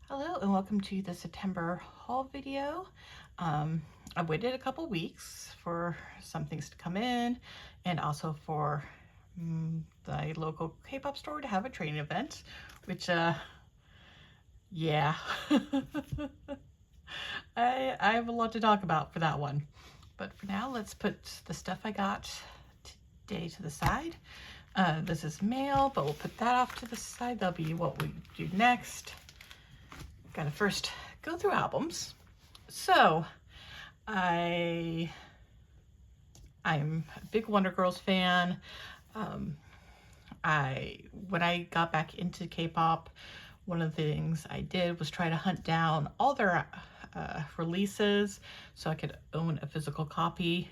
Hello and welcome to the September haul video. I waited a couple weeks for some things to come in and also for the local K-pop store to have a training event, which yeah. I have a lot to talk about for that one. But for now, let's put the stuff I got today to the side. This is mail, but we'll put that off to the side. That'll be what we do next. Gotta first go through albums. So I'm a big Wonder Girls fan. When I got back into K-pop, one of the things I did was try to hunt down all their releases so I could own a physical copy.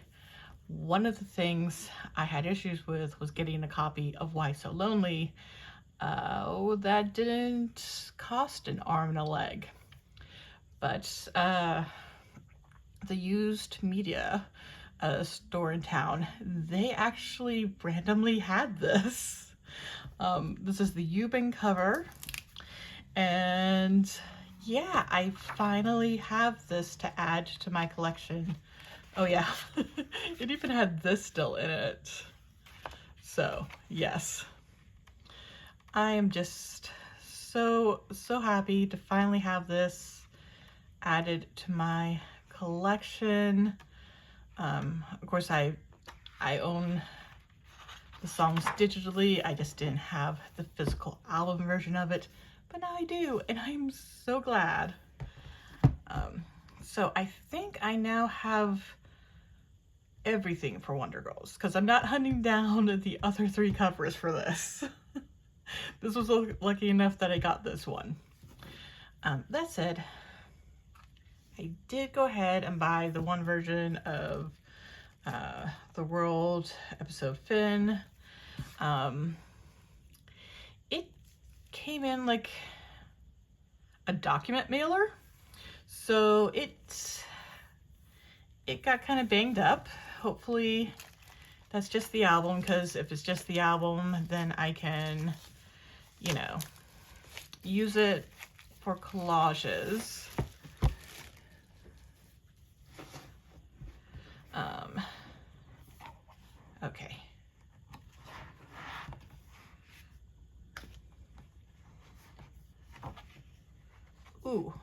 One of the things I had issues with was getting a copy of Why So Lonely. That didn't cost an arm and a leg. But the used media store in town, they actually randomly had this. This is the Yubin cover. And yeah, I finally have this to add to my collection. Oh yeah, it even had this still in it. So yes, I am just so happy to finally have this added to my collection. Of course, I own the songs digitally. I just didn't have the physical album version of it, but now I do, and I'm so glad. So I think I now have everything for Wonder Girls, because I'm not hunting down the other 3 covers for this. This was lucky enough that I got this one. That said, I did go ahead and buy the one version of The World episode Finn. It came in like a document mailer, so it got kind of banged up. Hopefully that's just the album, because if it's just the album, then I can, you know, use it for collages. Okay. Ooh,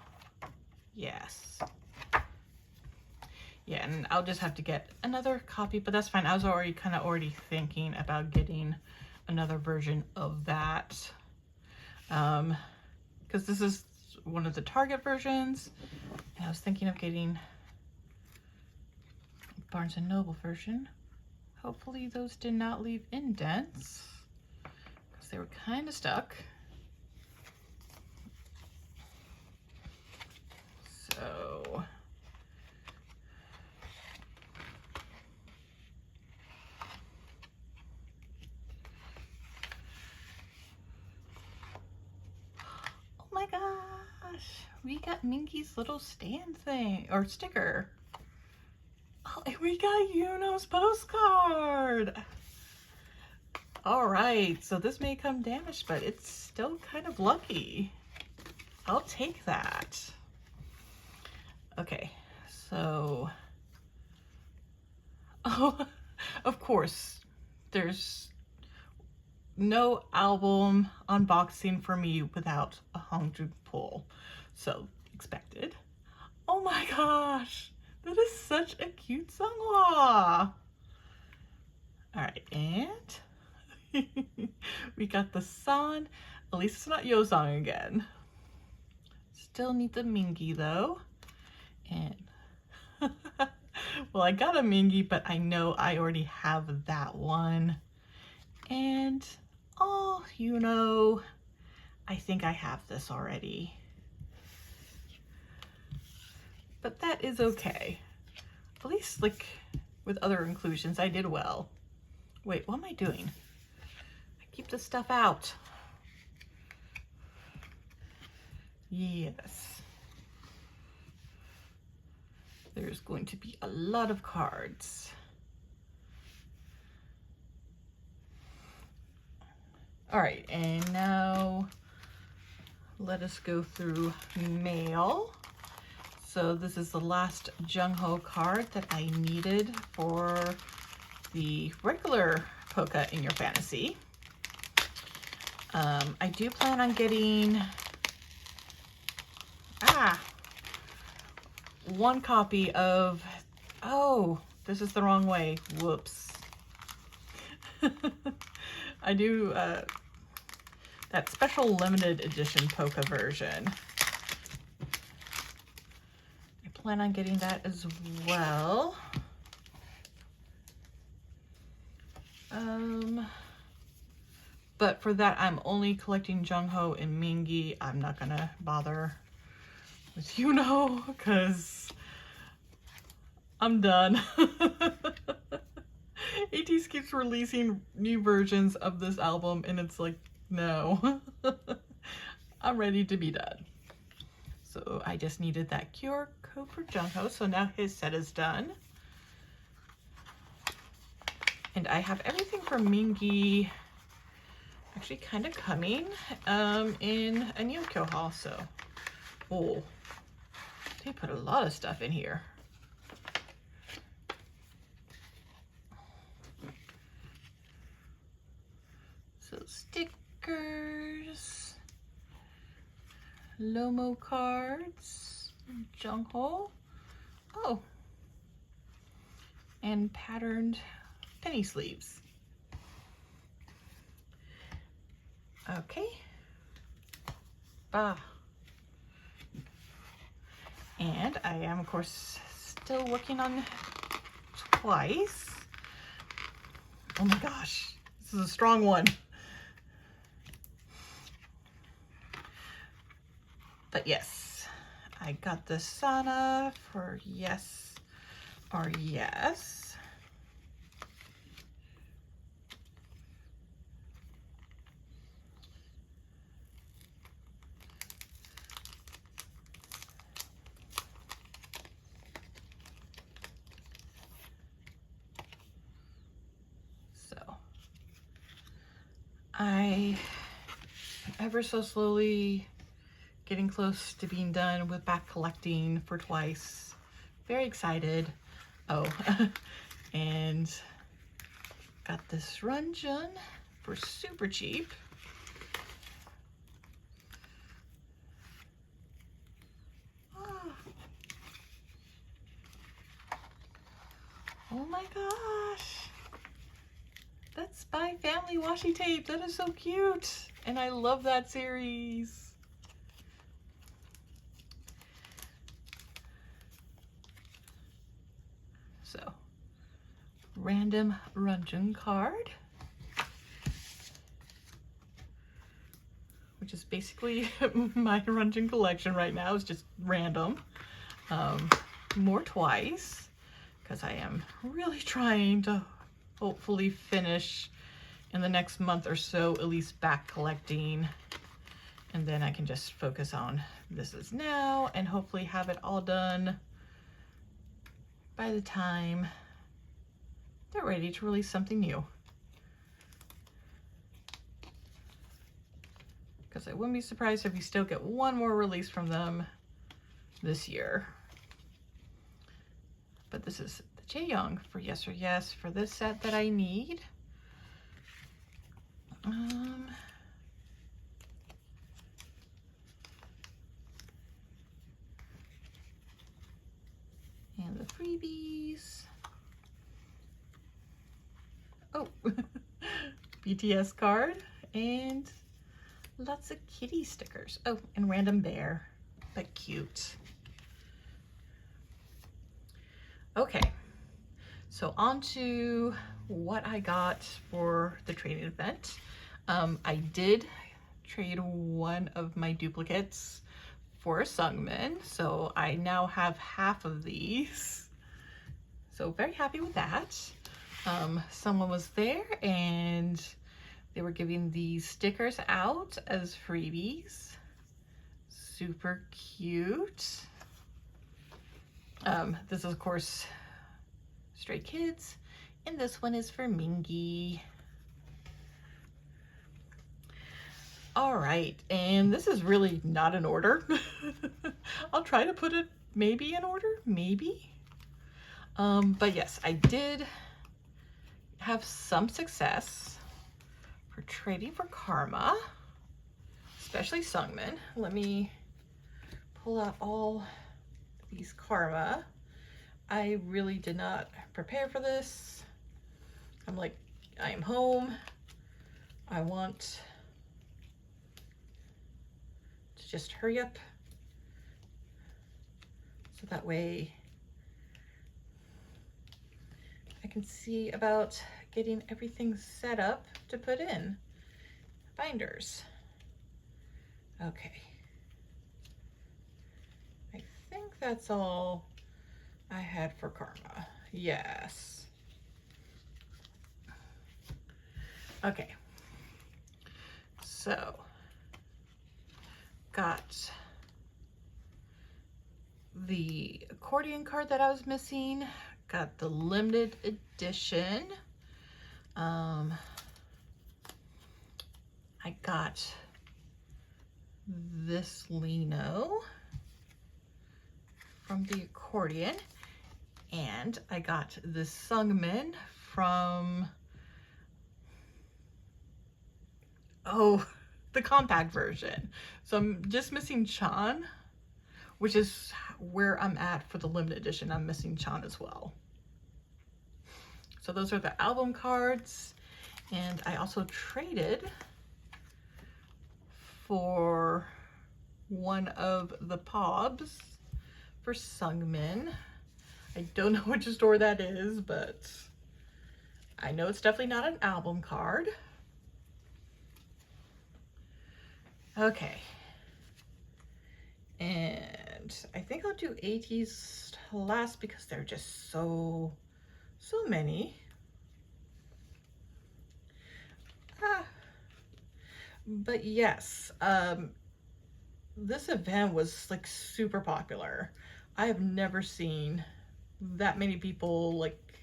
yes. Yeah, and I'll just have to get another copy, but that's fine. I was already thinking about getting another version of that. Because this is one of the Target versions, and I was thinking of getting Barnes & Noble version. Hopefully those did not leave indents, because they were kind of stuck. So oh my gosh, we got Minky's little stand thing, or sticker. Oh, and we got Yuno's postcard. All right, so this may come damaged, but it's still kind of lucky. I'll take that. Okay, so, oh, of course, there's no album unboxing for me without a Hongju pull. So, expected. Oh my gosh, that is such a cute songhwa. All right, and we got the San. At least it's not Yosong again. Still need the Mingi though. And well, I got a Mingi, but I know I already have that one. And oh, you know, I think I have this already. But that is okay. At least, like, with other inclusions, I did well. Wait, what am I doing? I keep this stuff out. Yes. There's going to be a lot of cards. All right, and now let us go through mail. So this is the last Jung-ho card that I needed for the regular Polka in Your Fantasy. I do plan on getting one copy of, oh, this is the wrong way, whoops. I do that special limited edition Polka version. I plan on getting that as well. But for that, I'm only collecting Jung-ho and Mingi. I'm not gonna bother with because I'm done. ATEEZ keeps releasing new versions of this album and it's like, no. I'm ready to be done. So I just needed that QR code for Jung-ho, so now his set is done. And I have everything for Mingi actually kind of coming in a Nyokyo haul, so oh, they put a lot of stuff in here. So stickers, Lomo cards, Jung-ho, oh, and patterned penny sleeves. Okay. And I am, of course, still working on Twice. Oh my gosh, this is a strong one. But yes, I got the Sana for yes or yes. I am ever so slowly getting close to being done with back collecting for Twice. Very excited. Oh, and got this Runjun for super cheap. Oh my gosh. That's by Family Washi Tape. That is so cute. And I love that series. So, random Runjun card. Which is basically my Runjun collection right now. It's just random. More Twice. Because I am really trying to hopefully finish in the next month or so, at least back collecting, and then I can just focus on This Is Now and hopefully have it all done by the time they're ready to release something new. Because I wouldn't be surprised if we still get one more release from them this year. But this is Jaeyoung for Yes or Yes for this set that I need. And the freebies. Oh, BTS card and lots of kitty stickers. Oh, and random bear, but cute. Okay. So on to what I got for the trading event. I did trade one of my duplicates for a Sungmin, so I now have half of these. So very happy with that. Someone was there and they were giving these stickers out as freebies. Super cute. This is of course Stray Kids, and this one is for Mingi. All right, and this is really not in order. I'll try to put it maybe in order, maybe. But yes, I did have some success for trading for karma, especially Sungmin. Let me pull out all these karma. I really did not prepare for this. I'm like, I am home. I want to just hurry up so that way I can see about getting everything set up to put in binders. Okay. I think that's all I had for karma. Yes. Okay. So, got the accordion card that I was missing, got the limited edition. I got this lino from the accordion, and I got this Sungmin from, oh, the compact version. So I'm just missing Chan, which is where I'm at for the limited edition. I'm missing Chan as well. So those are the album cards, and I also traded for one of the Pobs for Sungmin. I don't know which store that is, but I know it's definitely not an album card. Okay. And I think I'll do ATEEZ last because they're just so many. But yes, this event was like super popular. I have never seen that many people like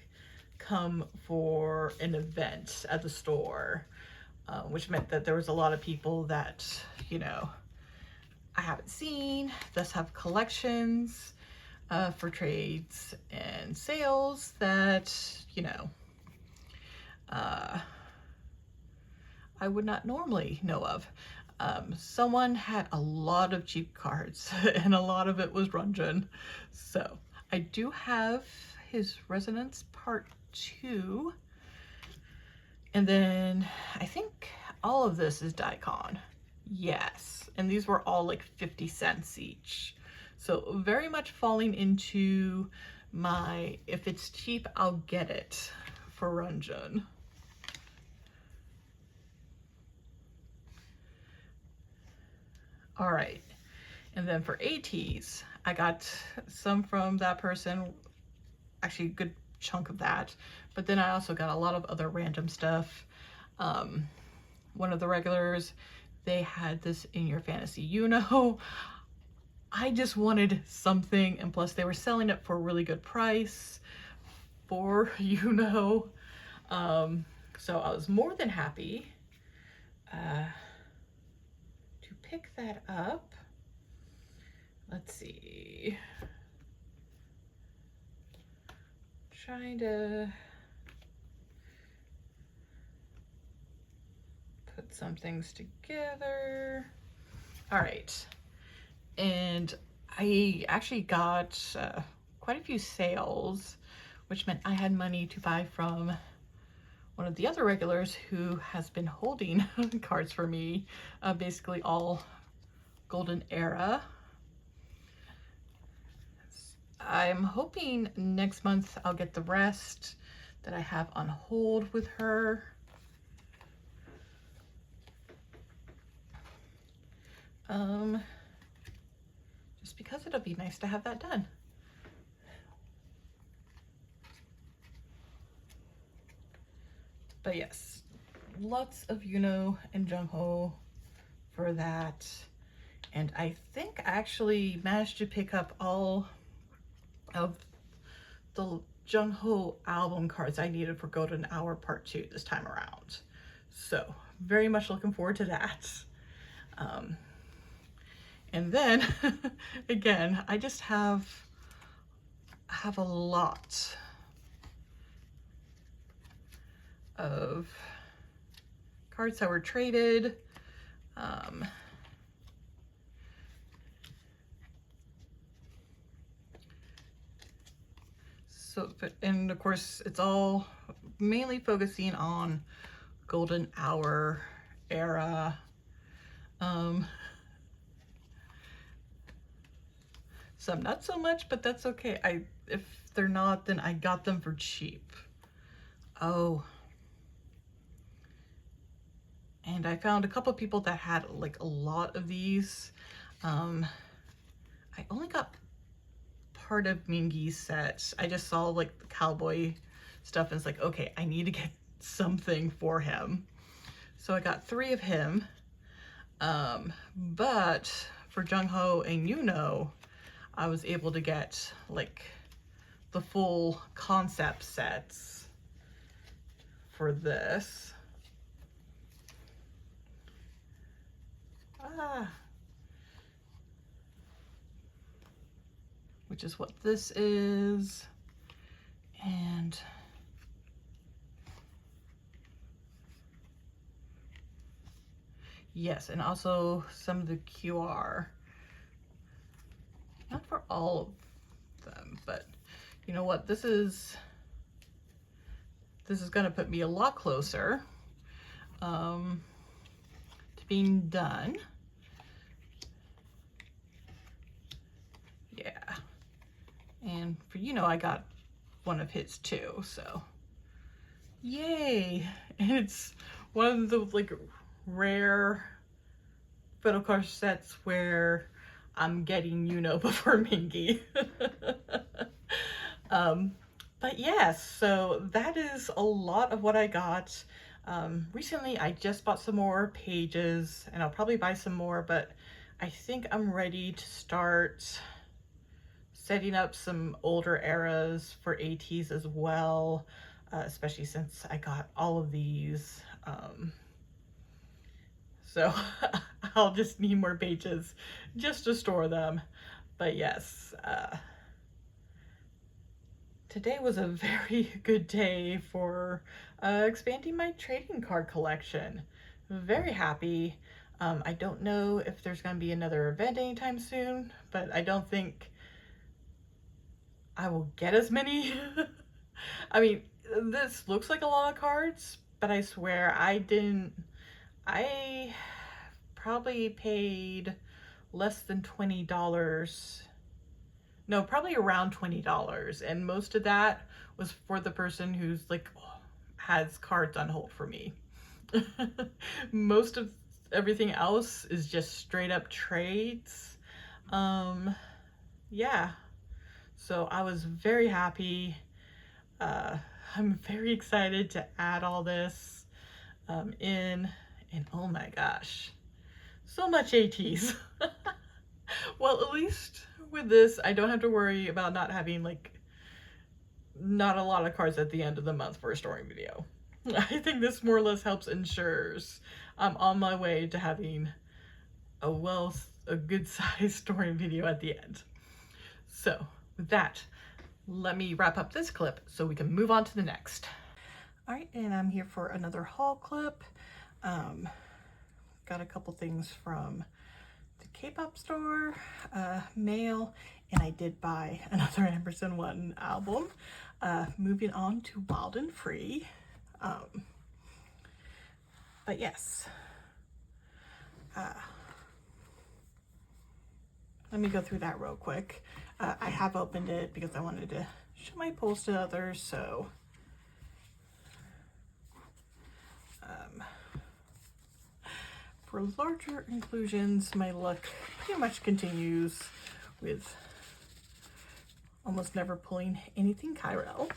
come for an event at the store, which meant that there was a lot of people that, you know, I haven't seen, thus have collections for trades and sales that, you know, I would not normally know of. Someone had a lot of cheap cards and a lot of it was Runjun. So I do have his Resonance Part 2. And then I think all of this is Daikon. Yes. And these were all like 50 cents each. So very much falling into my, if it's cheap, I'll get it for Runjun. All right, and then for ATEEZ, I got some from that person, actually a good chunk of that, but then I also got a lot of other random stuff. One of the regulars, they had this In Your Fantasy You-Know. I just wanted something, and plus they were selling it for a really good price for You-Know. So I was more than happy to pick that up. Let's see. Trying to put some things together. All right. And I actually got quite a few sales, which meant I had money to buy from one of the other regulars who has been holding cards for me, basically all Golden Era. I'm hoping next month I'll get the rest that I have on hold with her. Just because it'll be nice to have that done. But yes, lots of You-Know and Jungho for that. And I think I actually managed to pick up all of the Jungho album cards I needed for Golden Hour Part 2 this time around. So very much looking forward to that. And then again, I just have a lot of cards that were traded. So, and of course, it's all mainly focusing on golden hour era. Some not so much, but that's okay. If they're not, then I got them for cheap. Oh. And I found a couple of people that had like a lot of these. I only got part of Mingy's set. I just saw like the cowboy stuff and it's like, okay, I need to get something for him. So I got 3 of him. But for Jung-ho and Yuno, I was able to get like the full concept sets for this. Which is what this is. And yes, and also some of the QR. Not for all of them, but you know what? This is gonna put me a lot closer to being done. Yeah. And for, you know, I got one of his too, so yay. And it's one of the like rare Photocard sets where I'm getting Yuno before Mingy. But yes, so that is a lot of what I got. Recently I just bought some more pages and I'll probably buy some more, but I think I'm ready to start setting up some older eras for ATEEZ as well, especially since I got all of these. So I'll just need more pages just to store them. But yes, today was a very good day for expanding my trading card collection. Very happy. I don't know if there's going to be another event anytime soon, but I don't think I will get as many. I mean, this looks like a lot of cards, but I swear I probably paid less than $20. No, probably around $20. And most of that was for the person who's like, has cards on hold for me. Most of everything else is just straight up trades. Yeah. So I was very happy. I'm very excited to add all this in, and oh my gosh, so much ATEEZ. Well, at least with this, I don't have to worry about not having like not a lot of cards at the end of the month for a storing video. I think this more or less helps ensures I'm on my way to having a good size storing video at the end. So with that, let me wrap up this clip so we can move on to the next. All right, and I'm here for another haul clip. Got a couple things from the K-pop store, mail, and I did buy another Ampers&one album. Moving on to Wild and Free. But yes, let me go through that real quick. I have opened it because I wanted to show my pulls to others, so for larger inclusions, my luck pretty much continues with almost never pulling anything Chiral.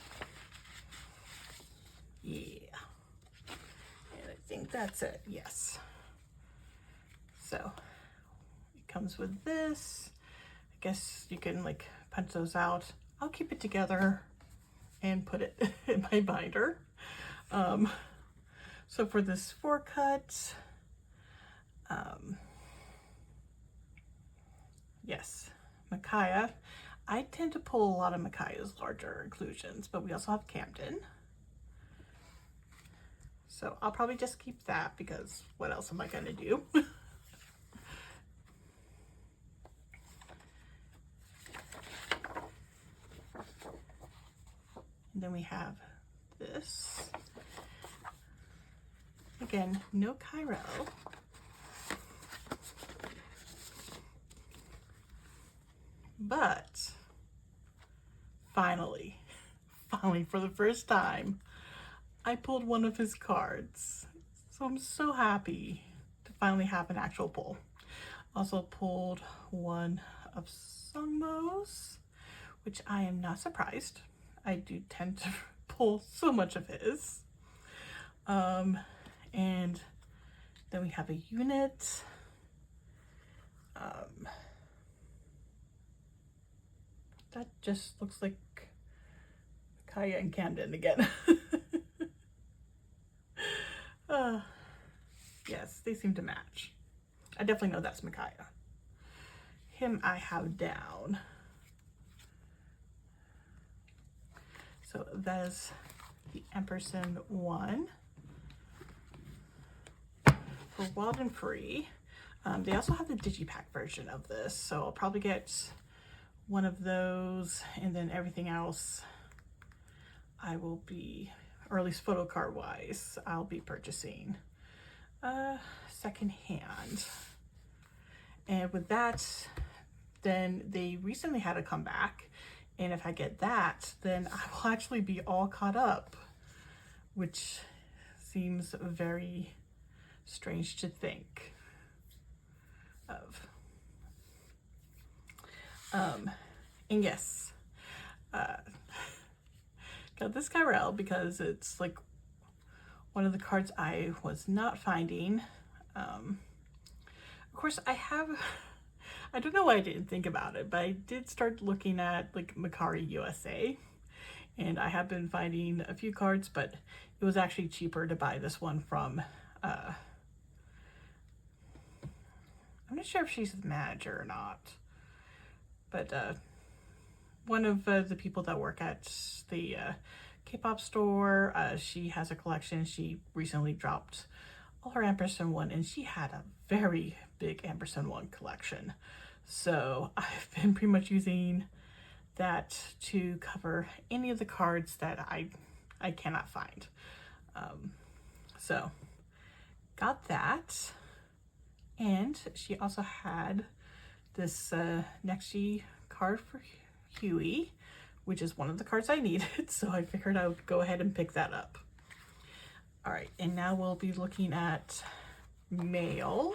Yeah, and I think that's it. Yes. So it comes with this. I guess you can like punch those out. I'll keep it together and put it in my binder. So for this 4 cut, yes, Micaiah. I tend to pull a lot of Micaiah's larger inclusions, but we also have Camden. So I'll probably just keep that because what else am I gonna do? And then we have this. Again, no Cairo. But finally for the first time, I pulled one of his cards. So I'm so happy to finally have an actual pull. Also pulled one of Sungmo's, which I am not surprised. I do tend to pull so much of his. And then we have a unit. That just looks like Kaya and Camden again. Yes, they seem to match. I definitely know that's Micaiah. Him I have down. So that is the Ampers&one. For Wild and Free, they also have the digipack version of this, so I'll probably get one of those, and then everything else I will be, or at least Photocard wise, I'll be purchasing secondhand. And with that, then they recently had a comeback, and if I get that, then I will actually be all caught up, which seems very strange to think of. And yes, got this Kyrell because it's like one of the cards I was not finding. Of course, I don't know why I didn't think about it, but I did start looking at like Macari USA, and I have been finding a few cards, but it was actually cheaper to buy this one from, I'm not sure if she's the manager or not, but one of the people that work at the K-pop store, she has a collection. She recently dropped all her Ampers&one, and she had a very big Ampers&one collection. So I've been pretty much using that to cover any of the cards that I cannot find. So got that. And she also had this Nexi card for Huey, which is one of the cards I needed, so I figured I would go ahead and pick that up. All right, and now we'll be looking at mail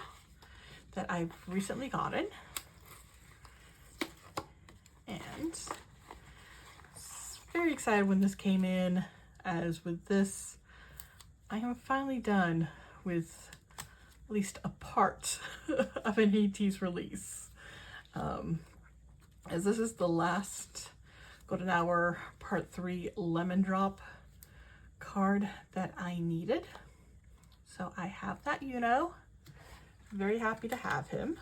that I've recently gotten. And very excited when this came in, as with this, I am finally done with at least a part of an ATEEZ release. As this is the last Golden Hour Part 3 Lemon Drop card that I needed. So I have that, you know. Very happy to have him.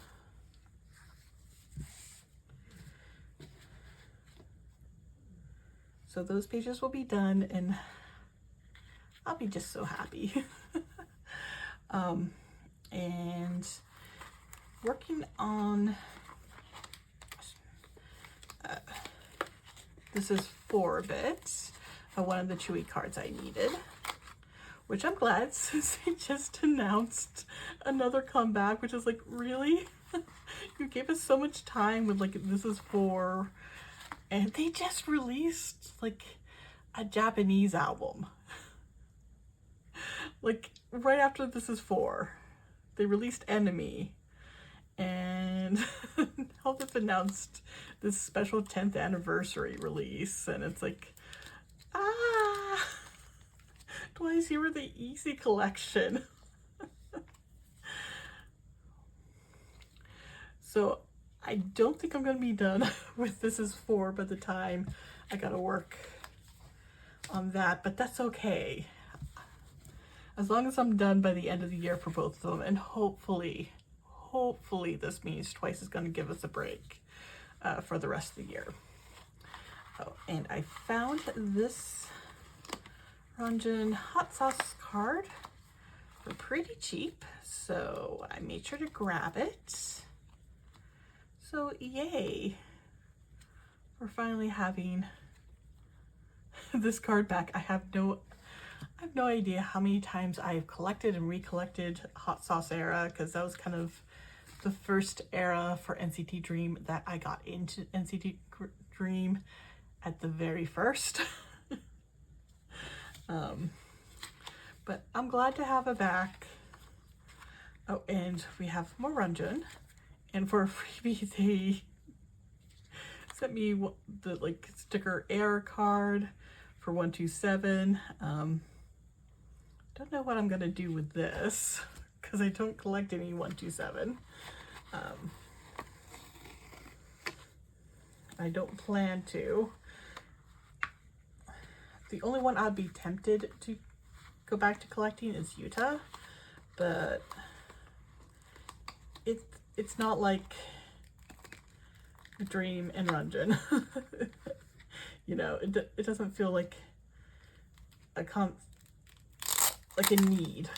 So those pages will be done, and I'll be just so happy. And working on, this is 4-bit, one of the Chewy cards I needed, which I'm glad, since they just announced another comeback, which is like, really? You gave us so much time with like, this is 4, and they just released like a Japanese album. Like right after this is 4, they released Enemy, and now they've announced this special 10th anniversary release, and it's like, twice here with the Itzy collection. So I don't think I'm gonna be done with This Is 4 by the time I gotta work on that, but that's okay. As long as I'm done by the end of the year for both of them, and hopefully hopefully this means Twice is going to give us a break for the rest of the year. Oh, and I found this Runjin hot sauce card for pretty cheap, so I made sure to grab it. So yay, we're finally having this card back. I have no idea how many times I've collected and recollected hot sauce era, because that was kind of the first era for NCT Dream that I got into NCT Dream at the very first. But I'm glad to have it back. Oh, and we have more Runjin, and for a freebie they sent me the like sticker air card for 127. Don't know what I'm gonna do with this because I don't collect any 127. I don't plan to. The only one I'd be tempted to go back to collecting is Utah, but it's not like Dream and Runjin. You know, it doesn't feel like a need.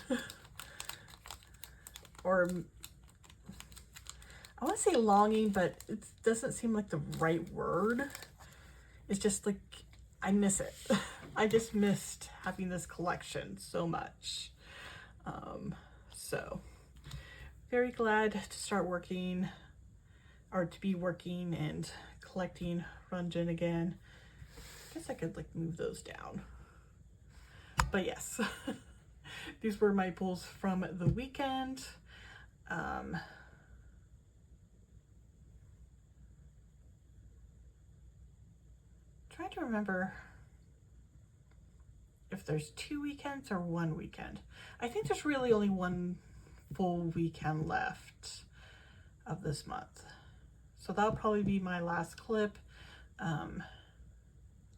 Or I want to say longing, but it doesn't seem like the right word. It's just like I miss it. I just missed having this collection so much. So very glad to start working, or to be working and collecting Runjin again. I guess I could like move those down. But yes, these were my pulls from the weekend. Trying to remember if there's 2 weekends or 1 weekend. I think there's really only 1 full weekend left of this month. So that'll probably be my last clip. There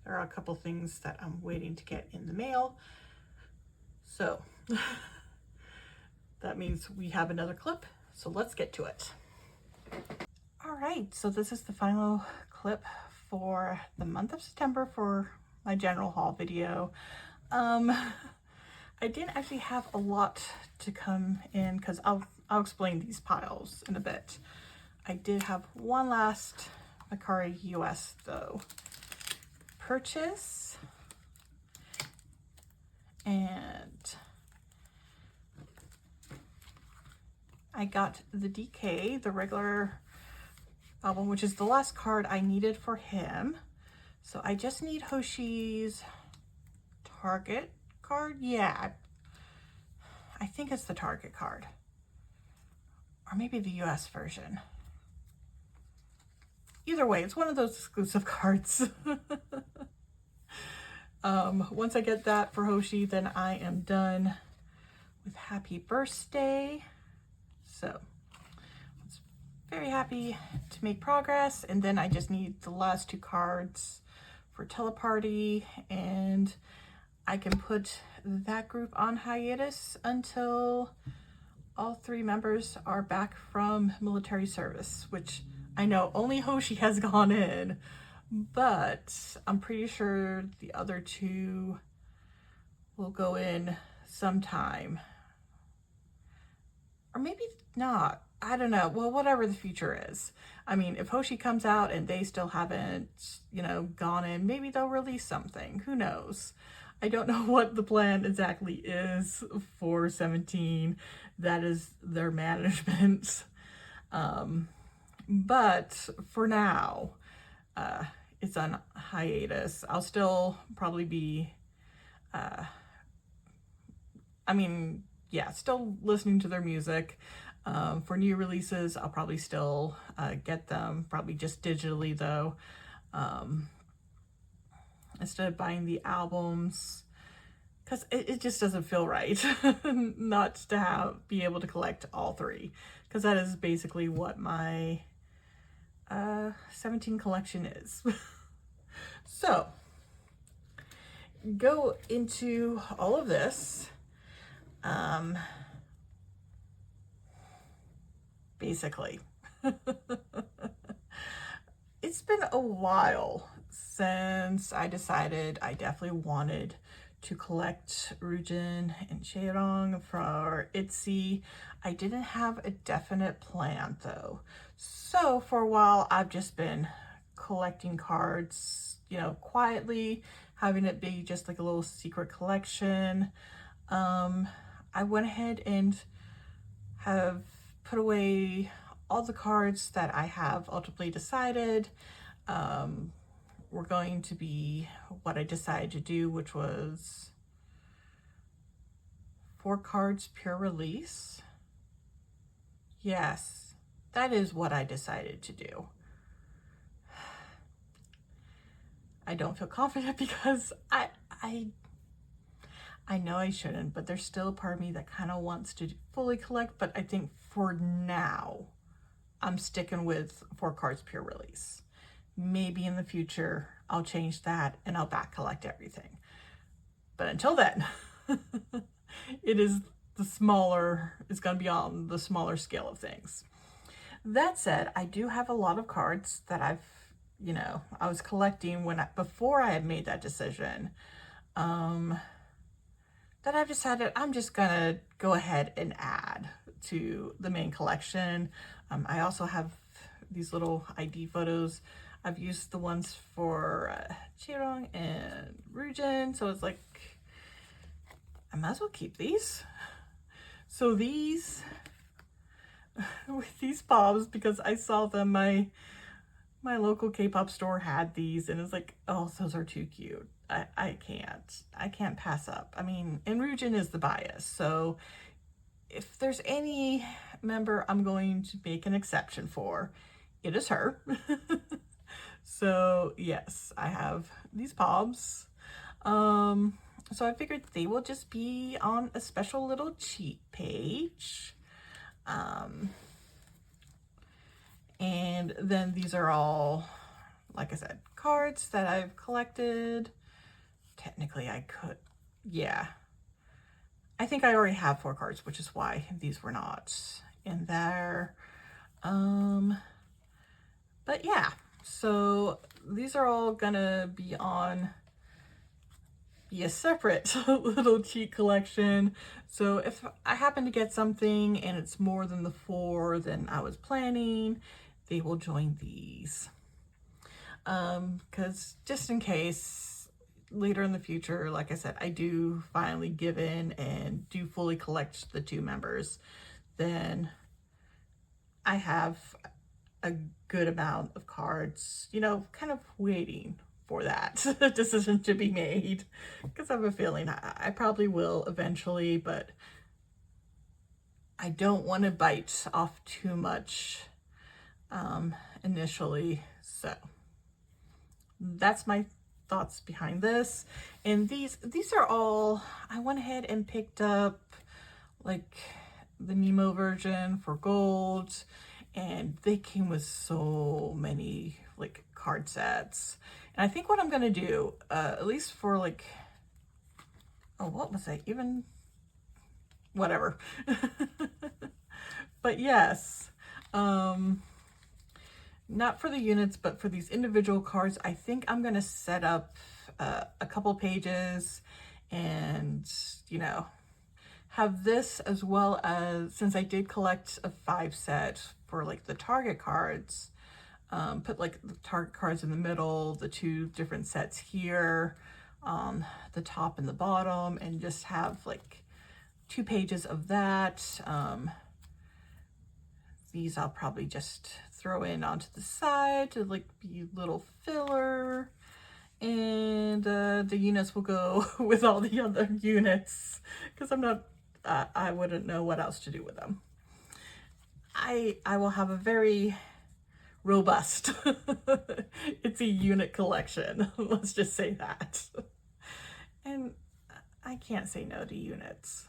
are a couple things that I'm waiting to get in the mail. So that means we have another clip. So let's get to it. All right, so this is the final clip for the month of September for my general haul video. I didn't actually have a lot to come in because I'll explain these piles in a bit. I did have one last Mercari US though purchase, and I got the DK, the regular album, which is the last card I needed for him. So I just need Hoshi's Target card. Yeah, I think it's the Target card, or maybe the US version. Either way, it's one of those exclusive cards. Once I get that for Hoshi, then I am done with Happy Birthday. So I was very happy to make progress, and then I just need the last 2 cards for Teleparty, and I can put that group on hiatus until all 3 members are back from military service, which I know only Hoshi has gone in, but I'm pretty sure the other 2 will go in sometime. Or maybe not. I don't know. Well, whatever the future is. I mean, if Hoshi comes out and they still haven't, you know, gone in, maybe they'll release something. Who knows? I don't know what the plan exactly is for 17. That is their management. But for now, it's on hiatus. I'll still probably be, still listening to their music. For new releases, I'll probably still get them, probably just digitally though, instead of buying the albums, because it just doesn't feel right not to be able to collect all 3, because that is basically what my 17 collection is. So go into all of this. basically. It's been a while since I decided I definitely wanted to collect Rujin and Cheirong for Itzy. I didn't have a definite plan though. So for a while I've just been collecting cards, you know, quietly, having it be just like a little secret collection. I went ahead and have put away all the cards that I have ultimately decided were going to be what I decided to do, which was 4 cards pure release. Yes, that is what I decided to do. I don't feel confident because I know I shouldn't, but there's still a part of me that kind of wants to fully collect, but I think for now, I'm sticking with 4 cards pure release. Maybe in the future, I'll change that and I'll back collect everything. But until then, it's going to be on the smaller scale of things. That said, I do have a lot of cards that I was collecting before I had made that decision. That I've decided I'm just gonna go ahead and add to the main collection. I also have these little ID photos. I've used the ones for Cheirong and Rujin, so it's like, I might as well keep these. So these, with these pops, because I saw them, my local K-pop store had these, and it's like, oh, those are too cute. I can't pass up. I mean, and Rujin is the bias, so if there's any member I'm going to make an exception for, it is her. So yes, I have these pobs. So I figured they will just be on a special little cheat page. And then these are all, like I said, cards that I've collected. Technically I could, yeah. I think I already have 4 cards, which is why these were not in there. But yeah, so these are all gonna be a separate little cheat collection. So if I happen to get something and it's more than the 4 than I was planning, they will join these. Because just in case later in the future, like I said, I do finally give in and do fully collect the 2 members, then I have a good amount of cards, you know, kind of waiting for that decision to be made, because I have a feeling I probably will eventually, but I don't want to bite off too much initially. So that's my thoughts behind this. And these are all, I went ahead and picked up like the Nemo version for gold, and they came with so many like card sets. And I think what I'm gonna do, at least for like, oh, what was I even, whatever. But yes, not for the units, but for these individual cards, I think I'm gonna set up a couple pages and, you know, have this, as well as, since I did collect a 5 set for like the Target cards, put like the Target cards in the middle, the 2 different sets here on the top and the bottom, and just have like 2 pages of that. These I'll probably just throw in onto the side to like be little filler, and the units will go with all the other units, because I'm not, I wouldn't know what else to do with them. I will have a very robust it's a unit collection, let's just say that. And I can't say no to units.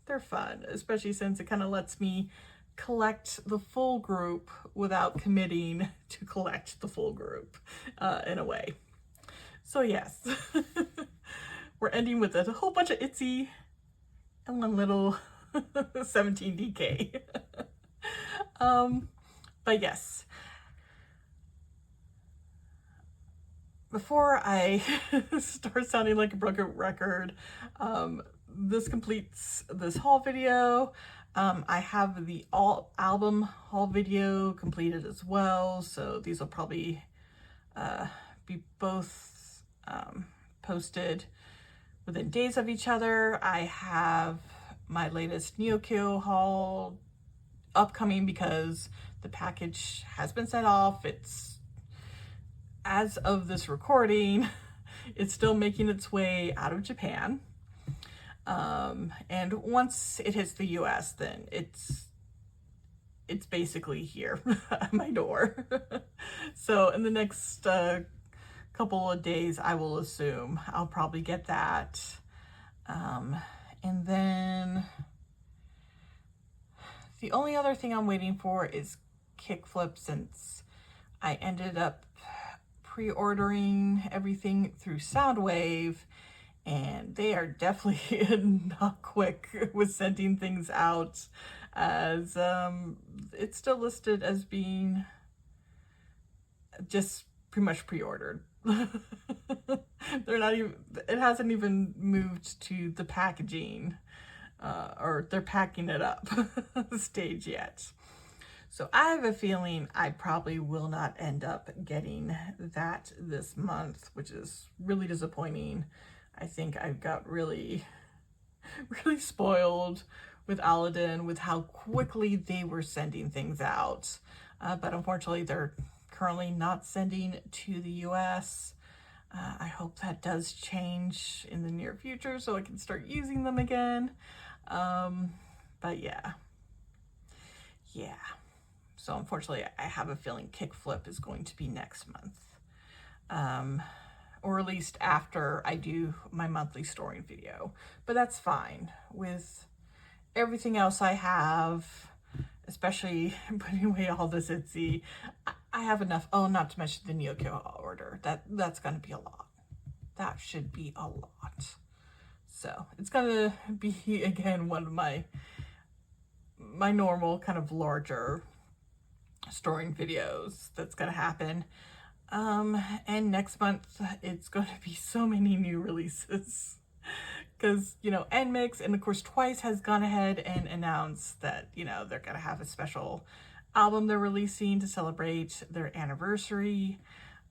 They're fun, especially since it kind of lets me collect the full group without committing to collect the full group in a way. So yes, we're ending with a whole bunch of Itzy and one little 17 DK. But yes. Before I start sounding like a broken record, this completes this haul video. I have the all album haul video completed as well, so these will probably be both posted within days of each other. I have my latest Neokyo haul upcoming because the package has been sent off. It's, as of this recording, it's still making its way out of Japan. And once it hits the US, then it's basically here at my door. So in the next couple of days, I will assume I'll probably get that. And then the only other thing I'm waiting for is Kickflip, since I ended up pre-ordering everything through Soundwave, and they are definitely not quick with sending things out, as it's still listed as being just pretty much pre-ordered. They're not even, it hasn't even moved to the packaging or they're packing it up stage yet. So I have a feeling I probably will not end up getting that this month, which is really disappointing. I think I got really spoiled with Aladdin, with how quickly they were sending things out. But unfortunately, they're currently not sending to the US. I hope that does change in the near future so I can start using them again. But yeah. So unfortunately, I have a feeling Kickflip is going to be next month. Or at least after I do my monthly storing video. But that's fine. With everything else I have, especially putting away all this Itzy, I have enough. Oh, not to mention the Neokyo order. That's going to be a lot. That should be a lot. So it's going to be, again, one of my normal kind of larger storing videos that's going to happen. And next month, it's going to be so many new releases. Because, you know, NMIX and of course Twice has gone ahead and announced that, you know, they're going to have a special album they're releasing to celebrate their anniversary.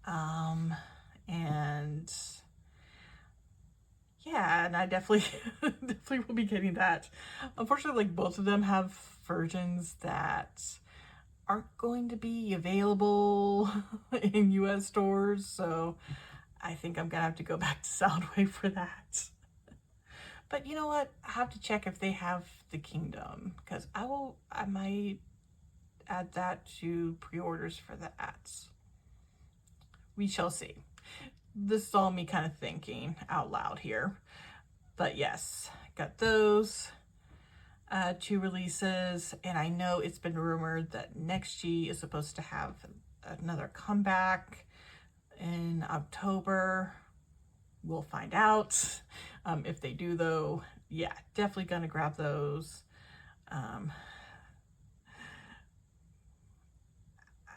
And yeah, and I definitely will be getting that. Unfortunately, like, both of them have versions that aren't going to be available in US stores, so I think I'm gonna have to go back to Soundwave for that. But you know what? I have to check if they have the Kingdom, because I might add that to pre-orders for that. We shall see. This is all me kind of thinking out loud here. But yes, got those 2 releases, and I know it's been rumored that NextG is supposed to have another comeback in October. We'll find out. If they do, though, yeah, definitely gonna grab those.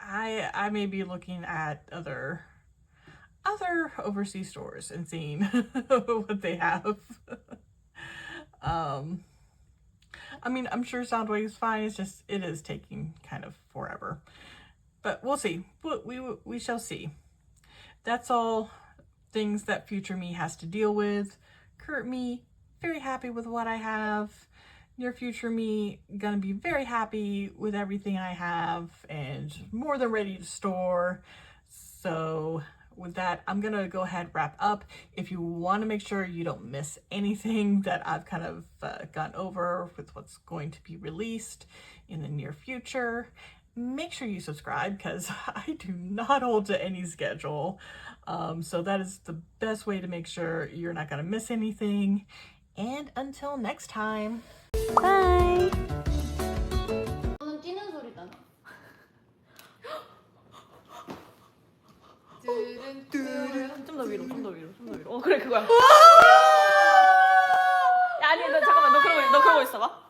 I may be looking at other overseas stores and seeing what they have. I mean, I'm sure Soundwave is fine. It's just, it is taking kind of forever. But we'll see. We shall see. That's all things that future me has to deal with. Current me, very happy with what I have. Near future me, gonna be very happy with everything I have and more than ready to store. So with that, I'm gonna go ahead and wrap up. If you want to make sure you don't miss anything that I've kind of gone over with what's going to be released in the near future, make sure you subscribe, because I do not hold to any schedule. So that is the best way to make sure you're not gonna miss anything. And until next time, bye! 뛰는 소리다 나. 좀 더 위로. 그래, 그거야. 야, 아니, 너 잠깐만, 너 그러고 있어봐.